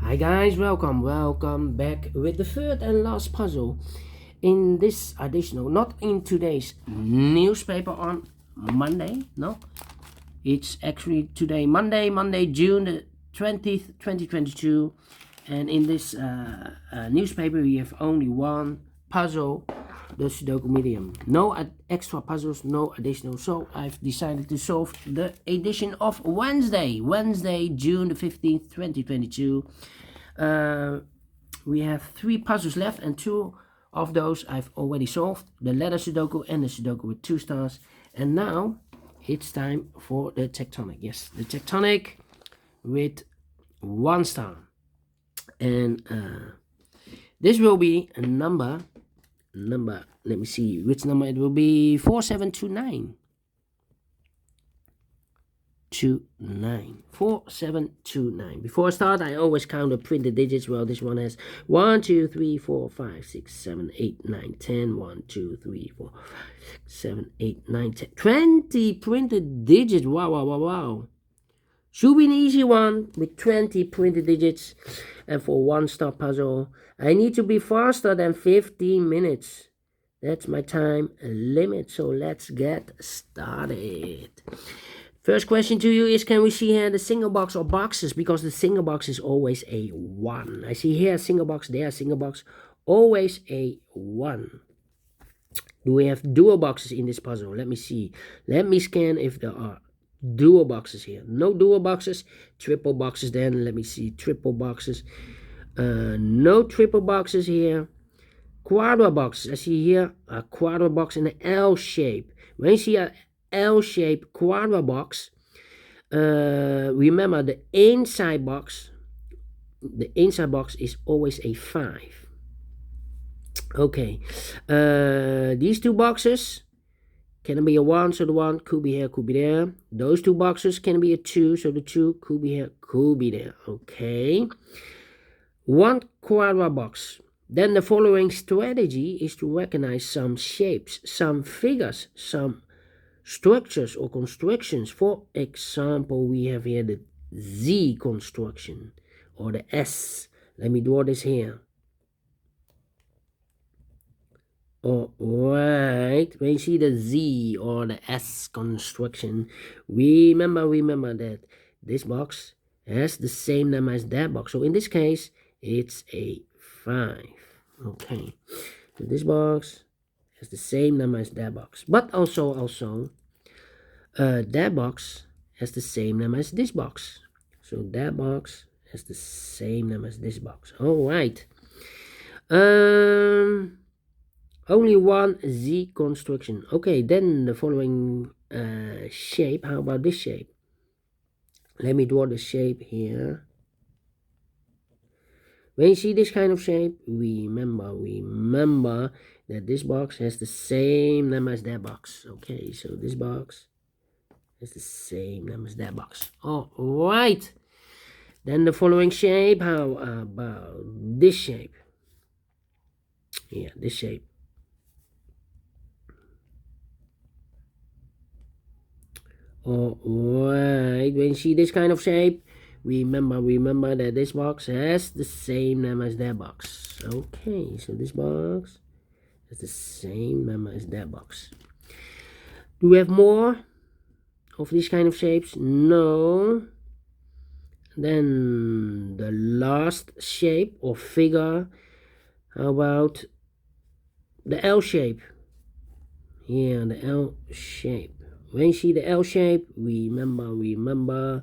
Hi guys, welcome back with the third and last puzzle in this additional, not in today's newspaper on Monday, no, it's actually today, Monday, June the 20th, 2022, and in this newspaper we have only one puzzle, the Sudoku medium. No extra puzzles, no additional, so I've decided to solve the edition of Wednesday, June the 15th, 2022. We have 3 puzzles left, and 2 of those I've already solved, the letter Sudoku and the Sudoku with 2 stars. And now it's time for the Tectonic. Yes, the Tectonic with 1 star. And this will be a number, let me see which number it will be. 4729. 4729. Before I start, I always count the printed digits. Well, this one has 1 2 3 4 5 6 7 8 9 10. 1 2 3 4 5 6 7 8 9 10. 20 printed digits. Wow. Should be an easy one with 20 printed digits. And for 1 star puzzle, I need to be faster than 15 minutes. That's my time limit. So let's get started. First question to you is, can we see here the single box or boxes? Because the single box is always a 1. I see here a single box, there a single box, always a 1. Do we have dual boxes in this puzzle? Let me see. Let me scan if there are dual boxes here. No dual boxes. Triple boxes then. Let me see. Triple boxes. No triple boxes here. Quadra boxes. I see here a quadra box in an L shape. When you see a L-shaped quadra box, remember the inside box is always a 5. Okay, these 2 boxes can be a 1, so the 1 could be here, could be there. Those 2 boxes can be a 2, so the 2 could be here, could be there. Okay, 1 quadra box. Then the following strategy is to recognize some shapes, some figures, some structures or constructions. For example, we have here the Z construction or the S. Let me draw this here. Alright, when you see the Z or the S construction, remember that this box has the same number as that box. So in this case, it's a 5. Okay, so this box has the same number as that box, but also that box has the same number as this box. So that box has the same number as this box. All right. Only 1 Z construction. Okay, then the following shape. How about this shape? Let me draw the shape here. When you see this kind of shape, remember that this box has the same number as that box. Okay, so this box has the same number as that box. All right. Then the following shape. How about this shape? Yeah, this shape. All right. When you see this kind of shape, remember that this box has the same number as that box. Okay, so this box has the same number as that box. Do we have more of these kind of shapes? No. Then the last shape or figure. How about the L shape? Yeah, the L shape. When you see the L shape, remember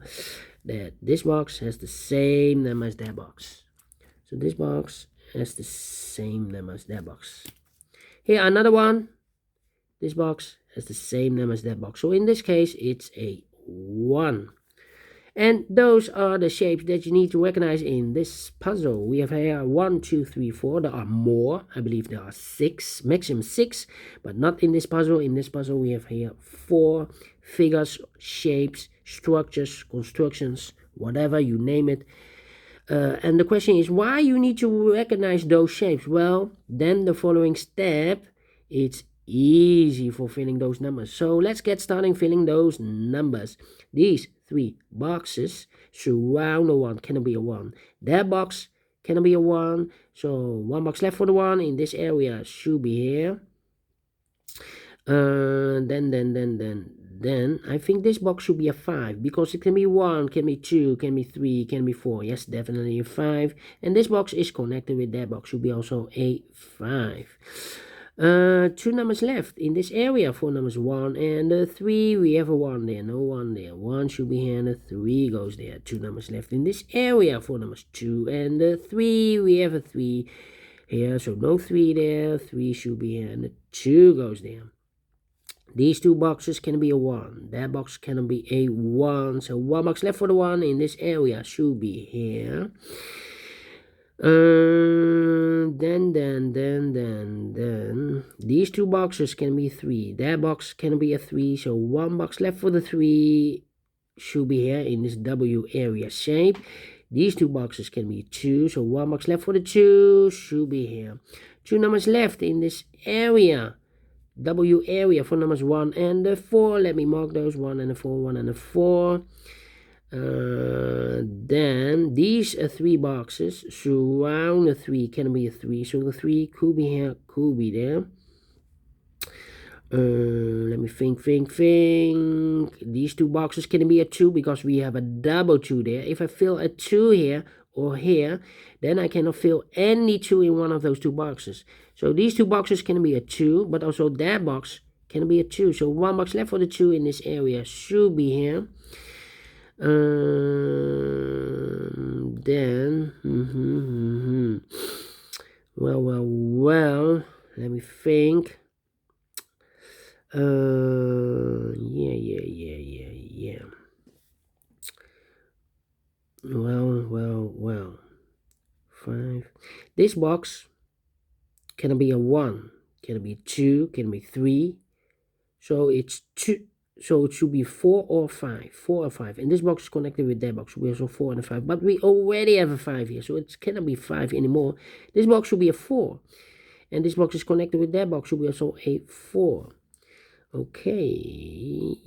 that this box has the same number as that box. So this box has the same number as that box. Here, another one. This box has the same number as that box. So in this case, it's a 1. And those are the shapes that you need to recognize in this puzzle. We have here 1, 2, 3, 4. There are more. I believe there are 6, maximum 6, but not in this puzzle. In this puzzle, we have here 4 figures, shapes, structures, constructions, whatever you name it. And the question is, why you need to recognize those shapes? Well, then the following step, it's easy for filling those numbers. So let's get started filling those numbers. These 3 boxes surround the 1, cannot be a 1. That box cannot be a 1, so 1 box left for the 1 in this area should be here. Then I think this box should be a 5, because it can be 1, can be 2, can be 3, can be 4. Yes, definitely a 5. And this box is connected with that box, should be also a 5. 2 numbers left in this area for numbers 1 and 3. We have a 1 there, no 1 there. 1 should be here and a 3 goes there. 2 numbers left in this area for numbers 2 and 3. We have a 3 here, so no 3 there. 3 should be here and a 2 goes there. These 2 boxes can be a 1. That box can be a 1. So 1 box left for the 1 in this area should be here. Then these 2 boxes can be 3. That box can be a 3. So 1 box left for the 3 should be here in this W area shape. These 2 boxes can be 2. So 1 box left for the 2 should be here. 2 numbers left in this area. W area for numbers 1 and 4. Let me mark those 1 and 4, 1 and 4. Then these 3 boxes surround the 3, can be a 3. So the 3 could be here, could be there. Let me think. These 2 boxes can be a 2 because we have a double 2 there. If I fill a 2 here or here, then I cannot fill any 2 in one of those 2 boxes. So these 2 boxes can be a 2, but also that box can be a 2. So 1 box left for the 2 in this area should be here. Then well, let me think. Yeah. Well. 5. This box can be a 1, can be 2, can be 3. So it's 2. So it should be 4 or 5. 4 or 5. And this box is connected with that box. We have so 4 and a 5. But we already have a 5 here. So it cannot be 5 anymore. This box should be a 4. And this box is connected with that box. Should be also a 4. Okay.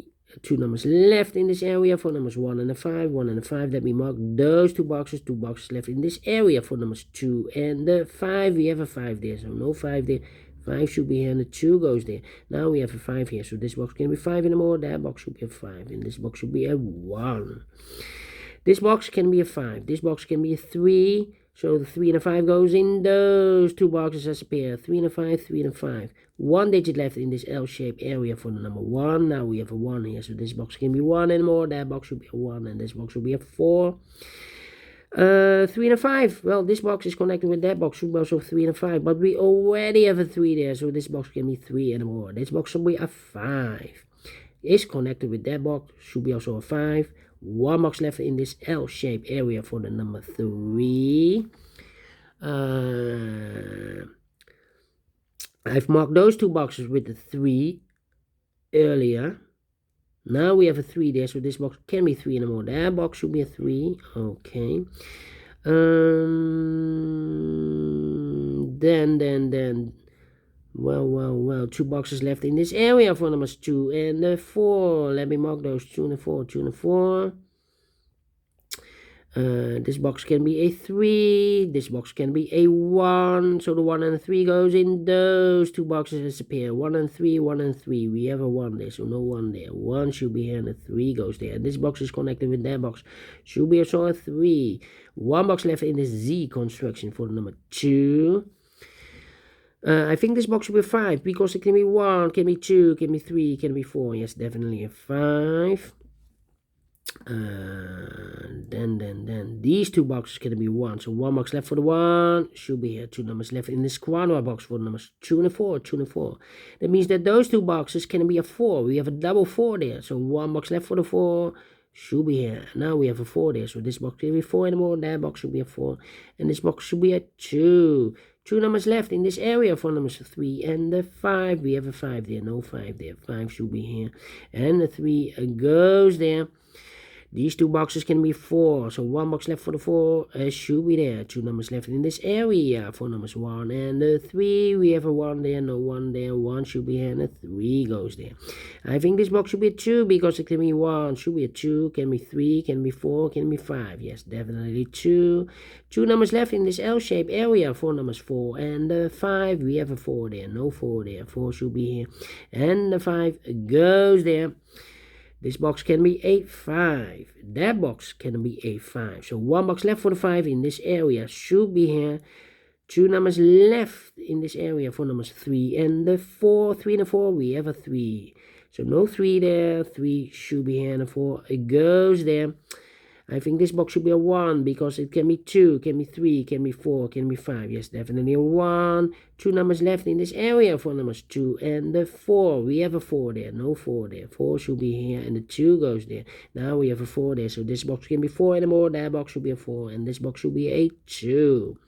2 numbers left in this area for numbers 1 and a 5. 1 and a 5. Let me mark those 2 boxes. 2 boxes left in this area for numbers 2 and 5. We have a 5 there. So no 5 there. 5 should be here and the 2 goes there. Now we have a 5 here. So this box can be 5 anymore. That box should be a 5. And this box should be a 1. This box can be a 5. This box can be a 3. So the 3 and a 5 goes in those 2 boxes as a pair. 3 and a 5, 3 and a 5. 1 digit left in this L-shaped area for the number 1. Now we have a 1 here. So this box can be 1 anymore. That box should be a 1. And this box should be a 4. 3 and a 5. Well, this box is connected with that box. Should be also 3 and a 5. But we already have a 3 there. So this box can be 3 and more. This box should be a 5. Is connected with that box. Should be also a 5. 1 box left in this L-shaped area for the number 3. I've marked those 2 boxes with the 3 earlier. Now we have a 3 there, so this box can be 3 and more. That box should be a 3. Okay. Then. Well. 2 boxes left in this area for numbers 2 and 4. Let me mark those 2 and 4, 2 and 4. This box can be a 3. This box can be a 1. So the 1 and the 3 goes in those 2 boxes as a pair. 1 and 3, 1 and 3. We have a 1 there, so no 1 there. 1 should be here and a 3 goes there. And this box is connected with that box. Should be also a 3. 1 box left in this Z construction for the number 2. I think this box should be a 5 because it can be 1, can be 2, can be 3, can be 4. Yes, definitely a 5. Then these 2 boxes can be 1. So 1 box left for the 1 should be here. 2 numbers left in this corner box for the numbers 2 and 4, 2 and 4. That means that those 2 boxes can be a 4. We have a double 4 there. So 1 box left for the 4 should be here. Now we have a 4 there. So this box can be 4 anymore. That box should be a 4. And this box should be a 2. 2 numbers left in this area for numbers 3 and the 5. We have a 5 there. No 5 there. 5 should be here. And the 3 goes there. These 2 boxes can be 4. So 1 box left for the 4 should be there. 2 numbers left in this area. 4 numbers 1 and 3. We have a 1 there, no 1 there. 1 should be here and a 3 goes there. I think this box should be a 2 because it can be 1, should be a 2, can be 3, can be 4, can be 5. Yes, definitely 2. 2 numbers left in this L-shaped area. 4 numbers 4 and 5. We have a 4 there, no 4 there. 4 should be here and the 5 goes there. This box can be a 5. That box can be a 5. So 1 box left for the 5 in this area should be here. 2 numbers left in this area for numbers 3 and the 4. 3 and a 4, we have a 3. So no 3 there. 3 should be here and a 4 it goes there. I think this box should be a 1 because it can be 2, can be 3, can be 4, can be 5. Yes, definitely a 1. 2 numbers left in this area for numbers 2 and the 4. We have a 4 there, no 4 there. 4 should be here and the 2 goes there. Now we have a 4 there, so this box can be 4 anymore. That box should be a 4 and this box should be a 2.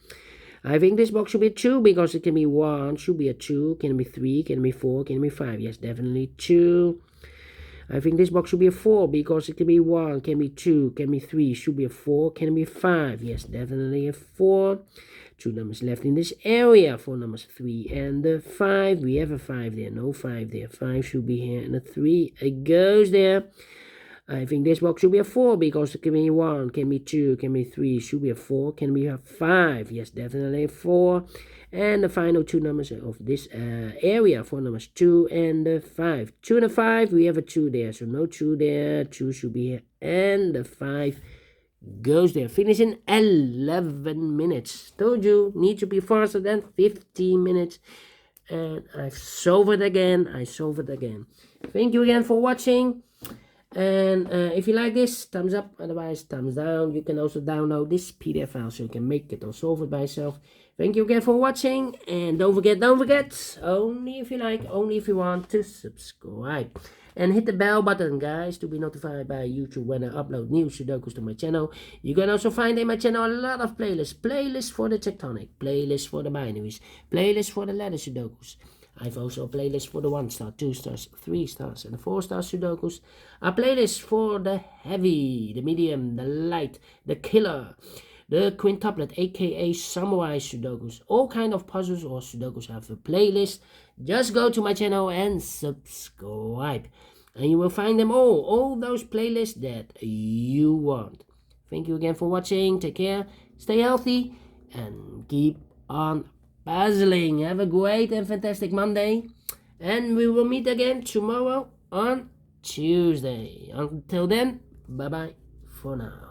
I think this box should be a 2 because it can be 1, should be a 2, can be 3, can be 4, can be 5. Yes, definitely 2. I think this box should be a 4 because it can be 1, can be 2, can be 3, should be a 4, can be 5. Yes, definitely a 4. 2 numbers left in this area for numbers 3 and the 5. We have a 5 there, no 5 there. 5 should be here and a 3 it goes there. I think this box should be a 4 because it can be 1, can be 2, can be 3, should be a 4, can be a 5. Yes, definitely a 4. And the final 2 numbers of this area for numbers 2 and 5. 2 and a 5, we have a 2 there, so no 2 there. 2 should be here and the 5 goes there. Finish in 11 minutes. Told you, need to be faster than 15 minutes. And I've solved it again. Thank you again for watching. And if you like this, thumbs up, otherwise thumbs down. You can also download this PDF file so you can make it or solve it by yourself. Thank you again for watching, and don't forget, only if you like, only if you want to subscribe. And hit the bell button, guys, to be notified by YouTube when I upload new Sudokus to my channel. You can also find in my channel a lot of playlists. Playlists for the Tectonic, playlists for the binaries, playlists for the ladder Sudokus. I've also a playlist for the 1-star, 2 stars, 3 stars, and the 4-star Sudokus. A playlist for the heavy, the medium, the light, the killer, the quintuplet, a.k.a. samurai Sudokus. All kind of puzzles or Sudokus have a playlist. Just go to my channel and subscribe. And you will find them all those playlists that you want. Thank you again for watching. Take care, stay healthy, and keep on puzzling. Have a great and fantastic Monday, and we will meet again tomorrow on Tuesday. Until then, bye bye for now.